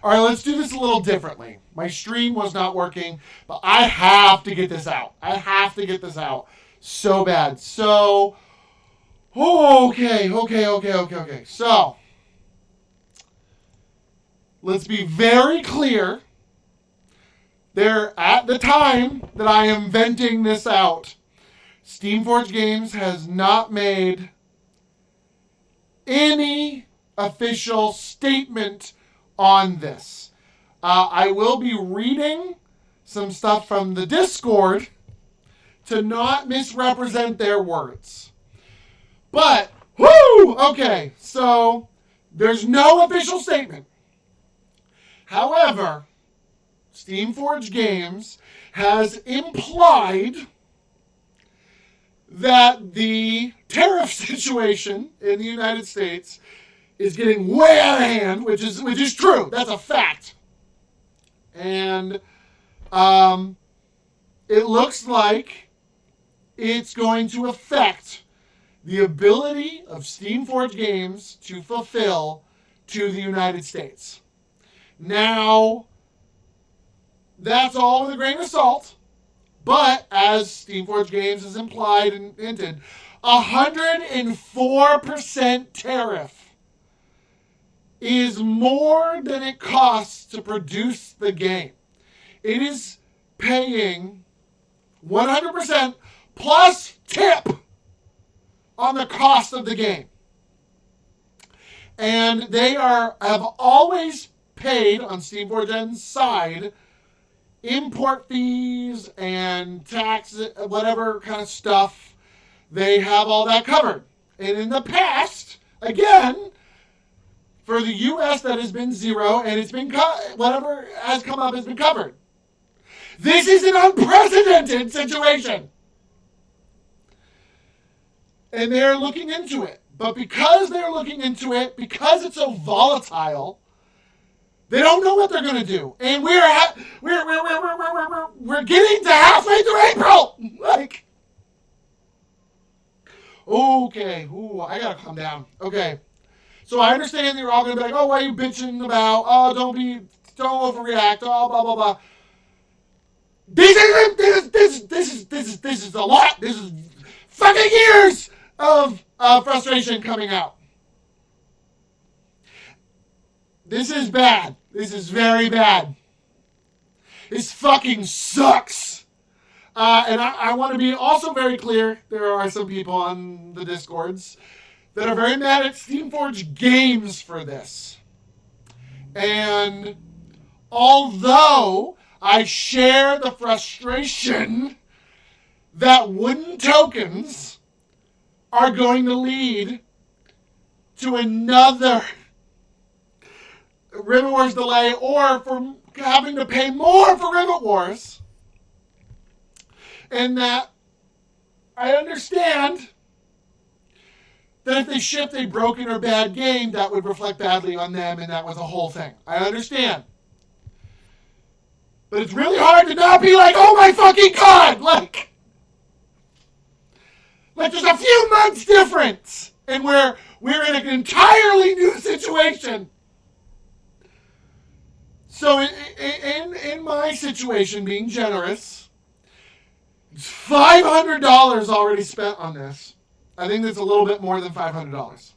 All right, let's do this a little differently. My stream was not working, but I have to get this out. I have to get this out so bad. So, okay. So, let's be very clear. There, at the time that I am venting this out, Steamforged Games has not made any official statement on this. I will be reading some stuff from the Discord to not misrepresent their words. But, okay, so there's no official statement. However, Steamforged Games has implied that the tariff situation in the United States is getting way out of hand, which is true. That's a fact. And it looks like it's going to affect the ability of Steamforged Games to fulfill to the United States. Now, that's all with a grain of salt, but as Steamforged Games has implied and hinted, 104% tariff is more than it costs to produce the game. It is paying 100% plus tip on the cost of the game. And they have always paid on Steamforged's side import fees and taxes, whatever kind of stuff. They have all that covered. And in the past, again, for the U.S. that has been zero, and it's been whatever has come up has been covered. This is an unprecedented situation. And they're looking into it. But because they're looking into it, because it's so volatile, they don't know what they're going to do. And we're getting to halfway through April. Like, okay. Ooh, I got to calm down. Okay. So I understand you're all going to be like, oh, why are you bitching about, oh, don't overreact, oh, blah, blah, blah. This is a lot. This is fucking years of frustration coming out. This is bad. This is very bad. This fucking sucks. And I want to be also very clear. There are some people on the Discords that are very mad at Steamforged Games for this. And although I share the frustration that wooden tokens are going to lead to another Rivet Wars delay, or for having to pay more for Rivet Wars, and that I understand that if they shipped a broken or bad game, that would reflect badly on them, and that was a whole thing. I understand. But it's really hard to not be like, oh my fucking God! Like there's a few months difference, and we're in an entirely new situation. So in my situation, being generous, it's $500 already spent on this. I think that's a little bit more than $500.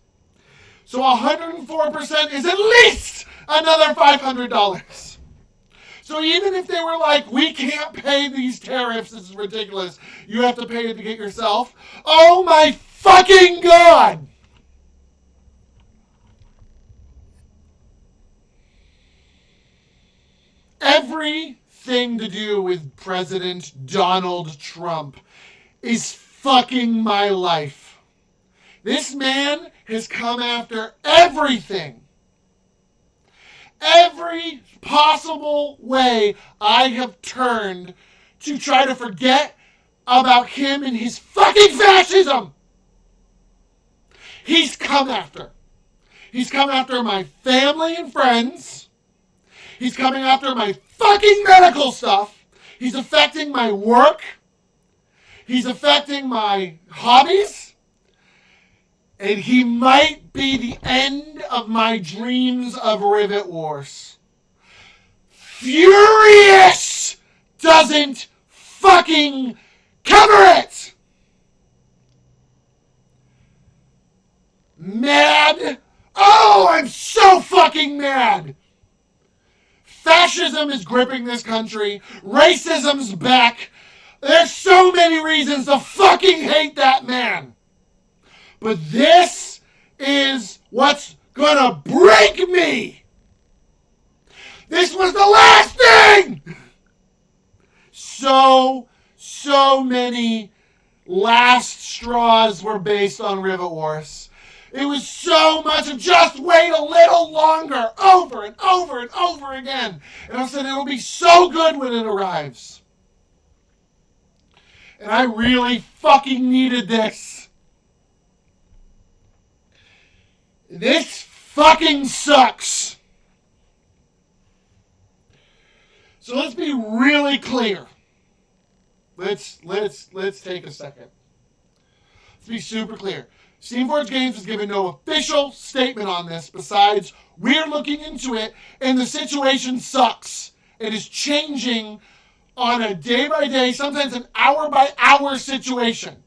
So 104% is at least another $500. So even if they were like, we can't pay these tariffs, this is ridiculous, you have to pay it to get yourself. Oh my fucking God! Everything to do with President Donald Trump is fucking my life. This man has come after everything. Every possible way I have turned to try to forget about him and his fucking fascism. He's come after. He's come after my family and friends. He's coming after my fucking medical stuff. He's affecting my work. He's affecting my hobbies. And he might be the end of my dreams of Rivet Wars. furious doesn't fucking cover it. Mad. Oh, I'm so fucking mad. Fascism is gripping this country. Racism's back. There's so many reasons to fucking hate that man. But this is what's gonna break me. This was the last thing. So many last straws were based on Rivet Wars. It was so much of just wait a little longer, over and over and over again. And I said it'll be so good when it arrives. And I really fucking needed this. This fucking sucks. So let's be really clear. Let's take a second. Let's be super clear. Steamforged Games has given no official statement on this besides we're looking into it and the situation sucks. It is changing on a day-by-day, sometimes an hour-by-hour situation.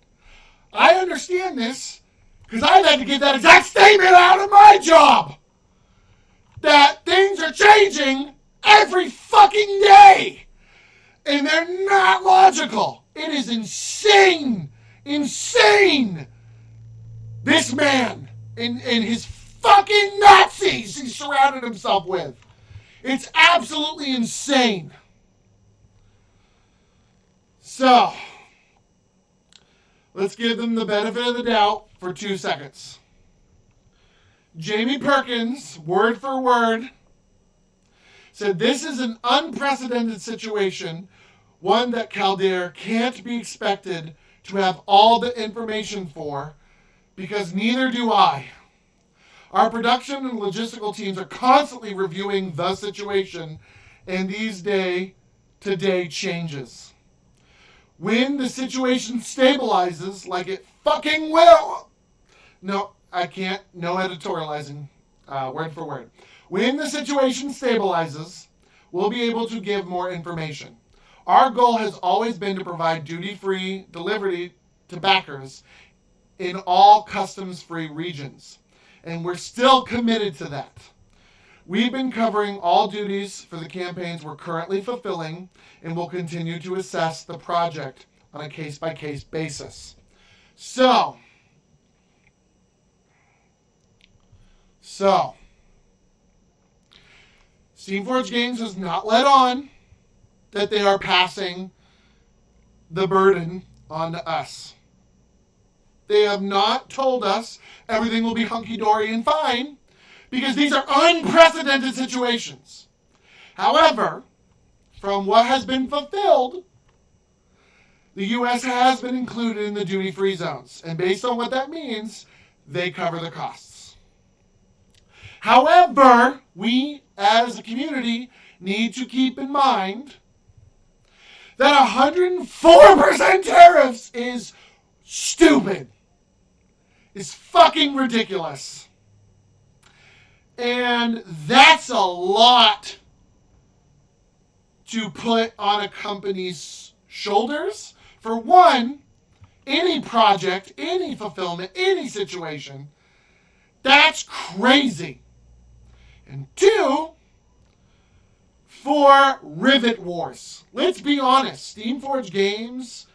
I understand this because I've had to get that exact statement out of my job. That things are changing every fucking day. And they're not logical. It is insane. Insane. This man and his fucking Nazis he surrounded himself with. It's absolutely insane. So, let's give them the benefit of the doubt for 2 seconds. Jamie Perkins, word for word, said this is an unprecedented situation, one that Kaldare can't be expected to have all the information for, because neither do I. Our production and logistical teams are constantly reviewing the situation and these day-to-day changes. When the situation stabilizes, like it fucking will. No, I can't. No editorializing. Word for word. When the situation stabilizes, we'll be able to give more information. Our goal has always been to provide duty-free delivery to backers in all customs-free regions. And we're still committed to that. We've been covering all duties for the campaigns we're currently fulfilling and will continue to assess the project on a case-by-case basis. So, Steamforged Games has not let on that they are passing the burden on to us. They have not told us everything will be hunky-dory and fine because these are unprecedented situations. However, from what has been fulfilled, the U.S. has been included in the duty-free zones. And based on what that means, they cover the costs. However, we as a community need to keep in mind that 104% tariffs is stupid. It's fucking ridiculous. And that's a lot to put on a company's shoulders. For one, any project, any fulfillment, any situation, that's crazy. And two, for Rivet Wars. Let's be honest, Steamforged Games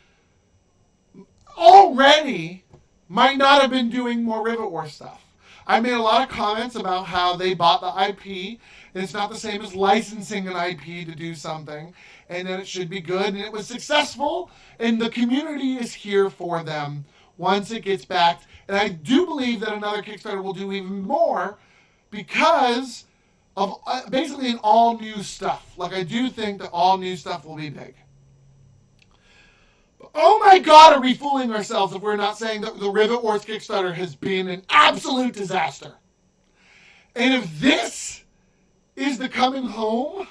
already might not have been doing more Rivet Wars stuff. I made a lot of comments about how they bought the IP, and it's not the same as licensing an IP to do something, and that it should be good, and it was successful, and the community is here for them once it gets backed. And I do believe that another Kickstarter will do even more because of basically an all-new stuff. Like, I do think that all new stuff will be big. But, oh my God, are we fooling ourselves if we're not saying that the Rivet Wars Kickstarter has been an absolute disaster? And if this is the coming home,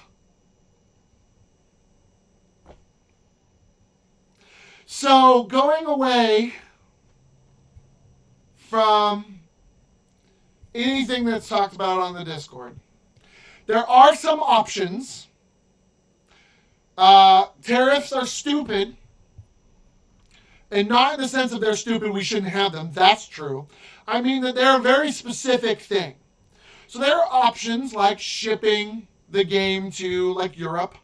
so going away from anything that's talked about on the Discord, there are some options Tariffs are stupid. And not in the sense of they're stupid, we shouldn't have them. That's true. I mean that they're a very specific thing. So there are options like shipping the game to like Europe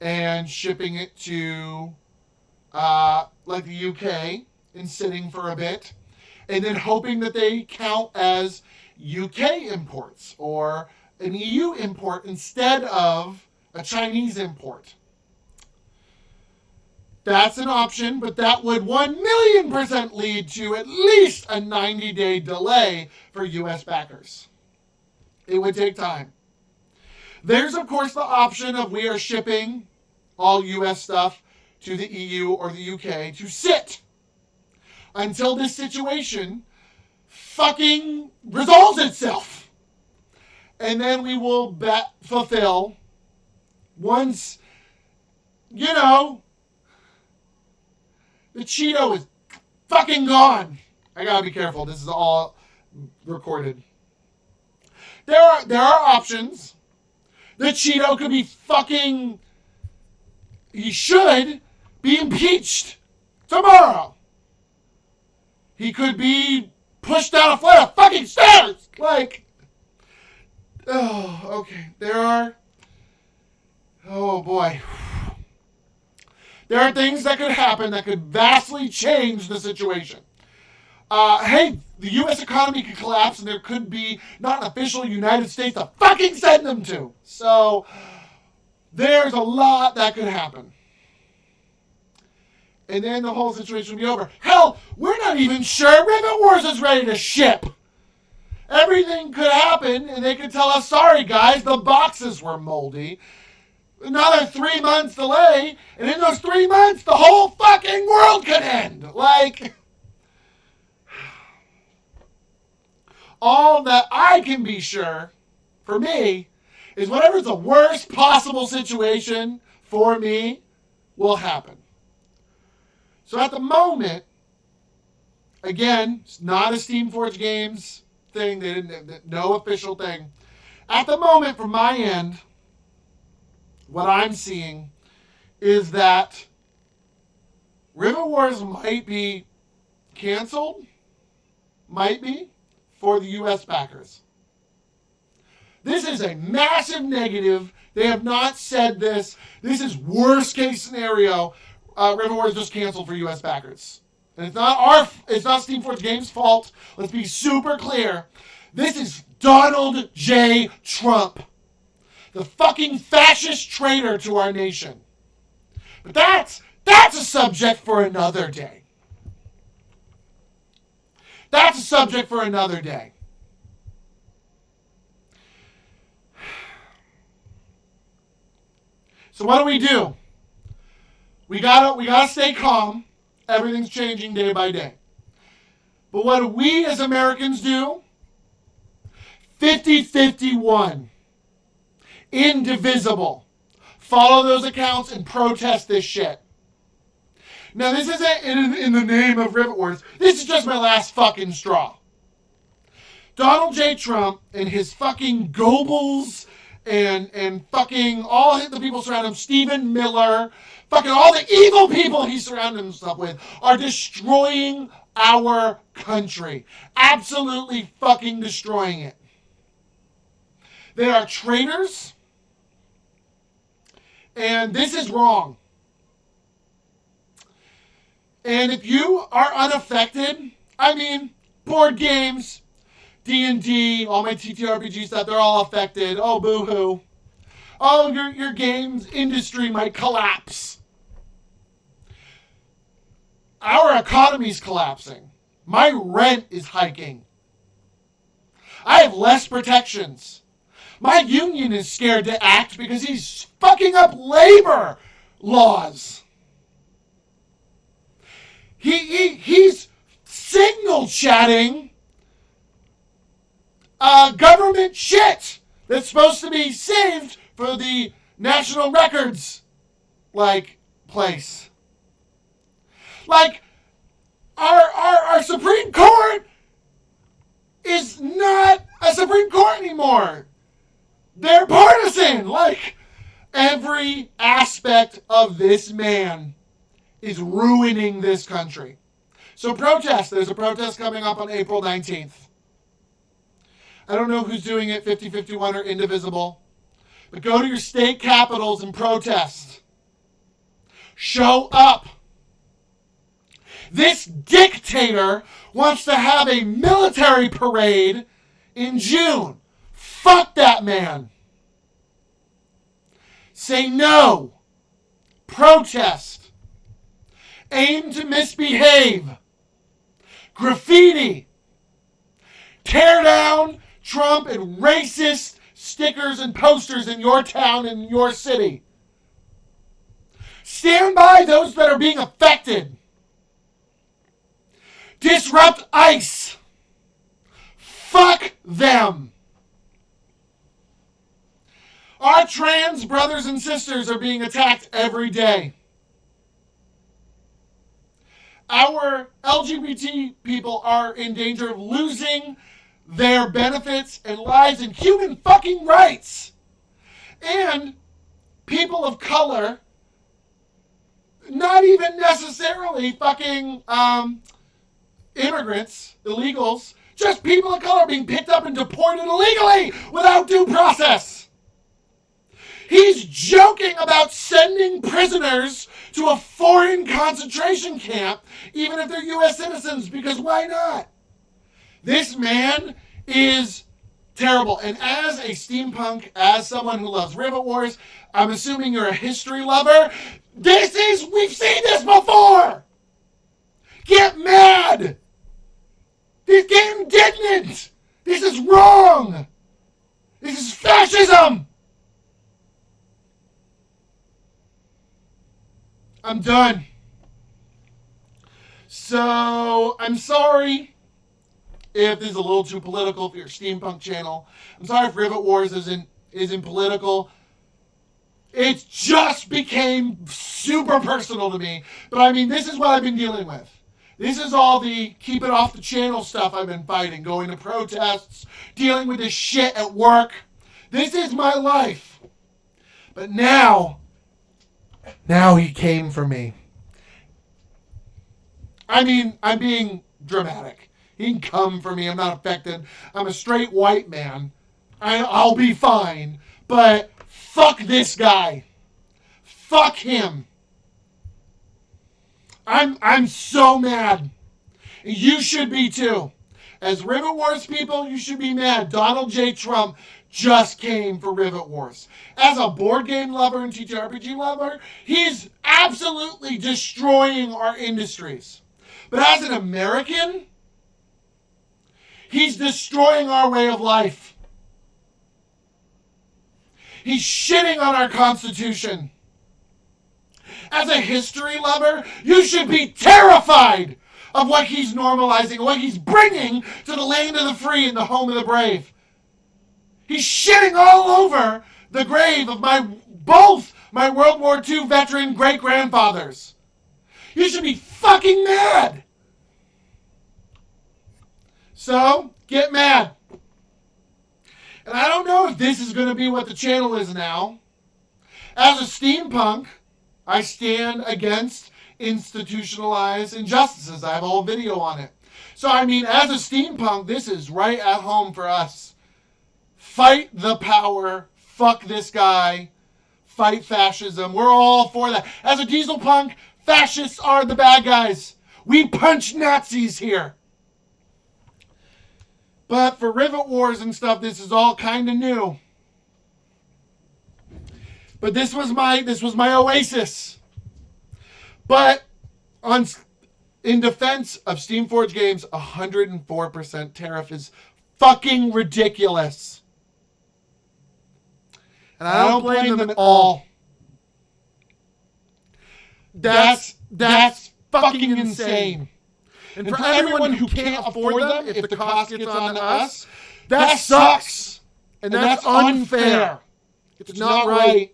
and shipping it to like the UK and sitting for a bit, and then hoping that they count as UK imports or an EU import instead of a Chinese import. That's an option, but that would 1,000,000% lead to at least a 90-day delay for U.S. backers. It would take time. There's, of course, the option of we are shipping all U.S. stuff to the EU or the UK to sit until this situation fucking resolves itself. And then we will fulfill once, the Cheeto is fucking gone. I gotta be careful. This is all recorded. There are options. The Cheeto could be fucking... He should be impeached tomorrow. He could be pushed down a flight of fucking stairs. Okay. Oh boy. There are things that could happen that could vastly change the situation. Hey, the U.S. economy could collapse and there could be not an official United States to fucking send them to. So, there's a lot that could happen. And then the whole situation will be over. Hell, we're not even sure Rivet Wars is ready to ship. Everything could happen and they could tell us, sorry guys, the boxes were moldy. Another 3 months delay, and in those 3 months, the whole fucking world could end. All that I can be sure, for me, is whatever's the worst possible situation for me will happen. So at the moment, again, it's not a Steamforged Games thing, they didn't, no official thing. At the moment, from my end, what I'm seeing is that Rivet Wars might be canceled, for the U.S. backers. This is a massive negative. They have not said this. This is worst case scenario. Rivet Wars just canceled for U.S. backers. And it's not Steamforged Games' fault. Let's be super clear. This is Donald J. Trump. The fucking fascist traitor to our nation. But that's a subject for another day. That's a subject for another day. So what do? We gotta stay calm. Everything's changing day by day. But what do we as Americans do? 50-51. Indivisible. Follow those accounts and protest this shit. Now, this isn't in the name of Rivet Wars. This is just my last fucking straw. Donald J. Trump and his fucking Goebbels and fucking all the people surrounding him, Stephen Miller, fucking all the evil people he surrounded himself with, are destroying our country. Absolutely fucking destroying it. They are traitors. And this is wrong. And if you are unaffected, board games, D&D, all my TTRPG stuff, they're all affected. Oh, boo-hoo. Oh, your games industry might collapse. Our economy's collapsing. My rent is hiking. I have less protections. My union is scared to act because he's fucking up labor laws. He's signal chatting government shit that's supposed to be saved for the national records, place. Our Supreme Court is not a Supreme Court anymore. They're partisan. Every aspect of this man is ruining this country. So protest. There's a protest coming up on April 19th. I don't know who's doing it, 5051 or Indivisible. But go to your state capitals and protest. Show up. This dictator wants to have a military parade in June. Fuck that man. Say no. Protest. Aim to misbehave. Graffiti. Tear down Trump and racist stickers and posters in your town and your city. Stand by those that are being affected. Disrupt ICE. Fuck them. Our trans brothers and sisters are being attacked every day. Our LGBT people are in danger of losing their benefits and lives and human fucking rights. And people of color, not even necessarily fucking immigrants, illegals, just people of color being picked up and deported illegally without due process. He's joking about sending prisoners to a foreign concentration camp, even if they're U.S. citizens, because why not? This man is terrible. And as a steampunk, as someone who loves Rivet Wars, I'm assuming you're a history lover. We've seen this before. Get mad. Get indignant. This is wrong. This is fascism. I'm done. So, I'm sorry if this is a little too political for your steampunk channel. I'm sorry if Rivet Wars isn't political. It just became super personal to me. But I mean, this is what I've been dealing with. This is all the keep it off the channel stuff I've been fighting. Going to protests, dealing with this shit at work. This is my life. But now he came for me. I mean, I'm being dramatic. He can come for me. I'm not affected. I'm a straight white man. I'll be fine. But fuck this guy. Fuck him. I'm so mad. You should be too. As Rivet Wars people, you should be mad. Donald J. Trump just came for Rivet Wars. As a board game lover and TTRPG lover, he's absolutely destroying our industries. But as an American, he's destroying our way of life. He's shitting on our Constitution. As a history lover, you should be terrified of what he's normalizing, what he's bringing to the land of the free and the home of the brave. He's shitting all over the grave of both my World War II veteran great-grandfathers. You should be fucking mad. So, get mad. And I don't know if this is going to be what the channel is now. As a steampunk, I stand against institutionalized injustices. I have a whole video on it. So, I mean, as a steampunk, this is right at home for us. Fight the power. Fuck this guy. Fight fascism. We're all for that. As a diesel punk, fascists are the bad guys. We punch Nazis here. But for Rivet Wars and stuff, this is all kind of new. But this was my oasis. But in defense of Steamforged Games, 104% tariff is fucking ridiculous. And I don't blame them at all. That's fucking insane. And for everyone who can't afford them, if the cost gets on to us, that sucks. And that's unfair. It's not right.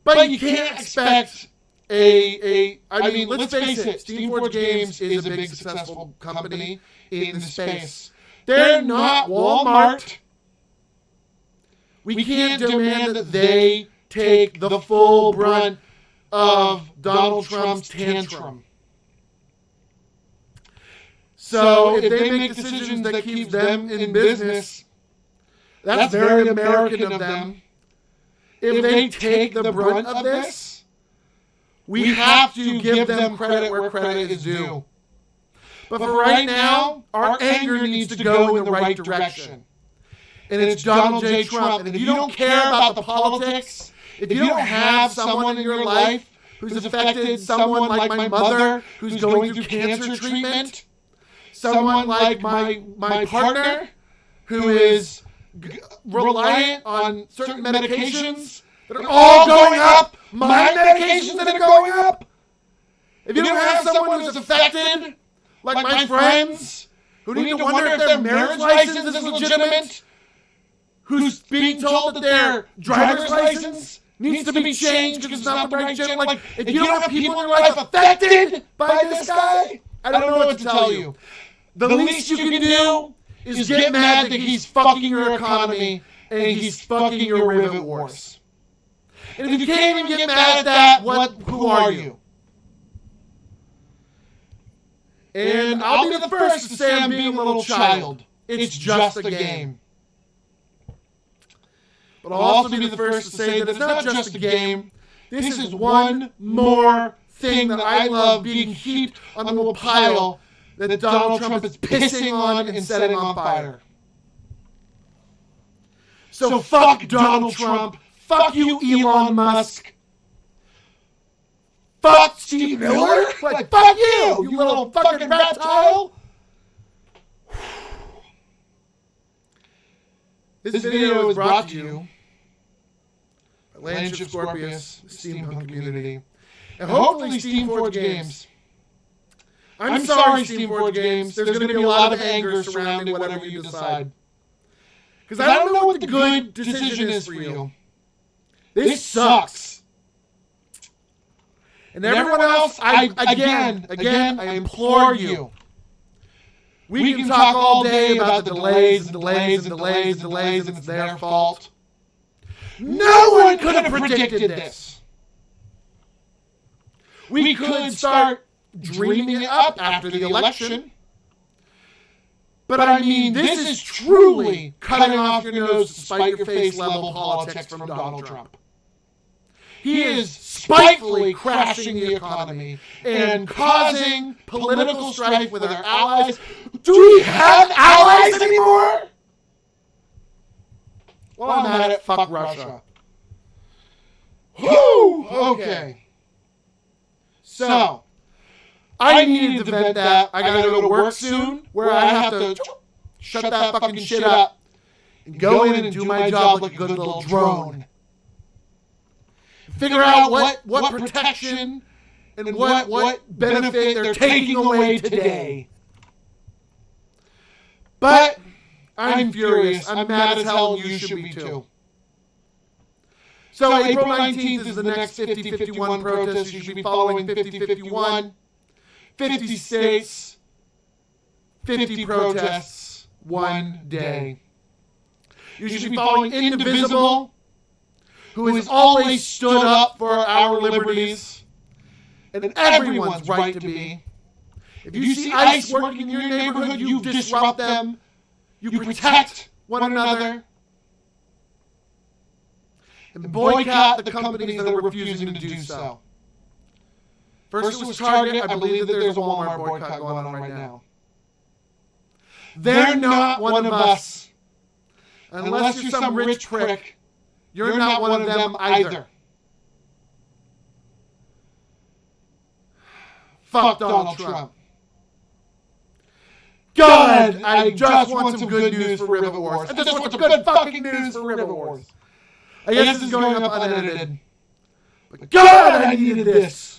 But you can't expect I mean, let's face it, Steamforged Games is a big successful company in the space. They're not Walmart. We can't demand that they take the full brunt of Donald Trump's tantrum. So if they make decisions that keeps them in business, that's very American of them. If they take the brunt of this, we have to give them credit where credit is due. But for right now, our anger needs to go in the right direction. And it's Donald J. Trump. And if you don't care about the politics, if you don't have someone in your life who's affected someone like my mother who's going through cancer treatment, someone like my partner who is reliant on certain medications that are all going up, my medications that are going up. If you don't have someone who's affected, like my friends, who need to wonder if their marriage license is legitimate, who's being told that their driver's license needs to be changed because it's not the right gender. Like, if you don't have people in your life affected by this guy, I don't know what to tell you. The least you can do is get mad that he's fucking your economy and he's fucking your Rivet wars. And if you can't even get mad at that, who are you? And I'll be the first to say I'm being a little child. It's just a game. But I'll also be the first to say that it's not just a game. This is one more thing that I love being heaped on the little pile that Donald Trump is pissing on and setting on fire. So fuck Donald Trump. Fuck you, Elon Musk. Fuck Steve Miller. Like, fuck you, you little fucking reptile. This video is brought to you by Landship Scorpios, the steampunk community, and hopefully Steamforged Games. I'm sorry, Steamforged Games. There's going to be a lot of anger surrounding whatever you decide. Because I don't know what the good decision is for you. This sucks. And everyone else, I implore you. We can talk all day about the delays and delays and delays and delays, and it's their fault. No one could have predicted this. We could start dreaming it up after the election. But I mean, this is truly cutting off your nose to spite your face level politics from Donald Trump. He is spitefully crashing the economy and causing political strife with our allies. Do we have allies anymore? Well, I'm at it. Fuck Russia. Whew! Okay. So, I needed to vent that. I gotta go to work soon, where I have to shut that fucking shit up and go in and do my job like a good little drone. Figure out what protection and what benefit they're taking away today. But I'm furious. I'm mad as hell, and you should be too. So April 19th is the next 50-51 protest. You should be following 50-51. 50 states, 50 protests, one day. You should be following Indivisible, who has always stood up for our liberties and everyone's right to be. If you see ICE working in your neighborhood, you disrupt them. You protect one another. And boycott the companies that are refusing to do so. First it was Target. I believe that there's a Walmart boycott going on right now. They're not one of us. Unless you're some rich prick, you're not one of them either. Fuck Donald Trump. God, I just want some good news for Rivet Wars. I just want some good fucking news for Rivet Wars. I guess this is going up unedited. But God, I needed this.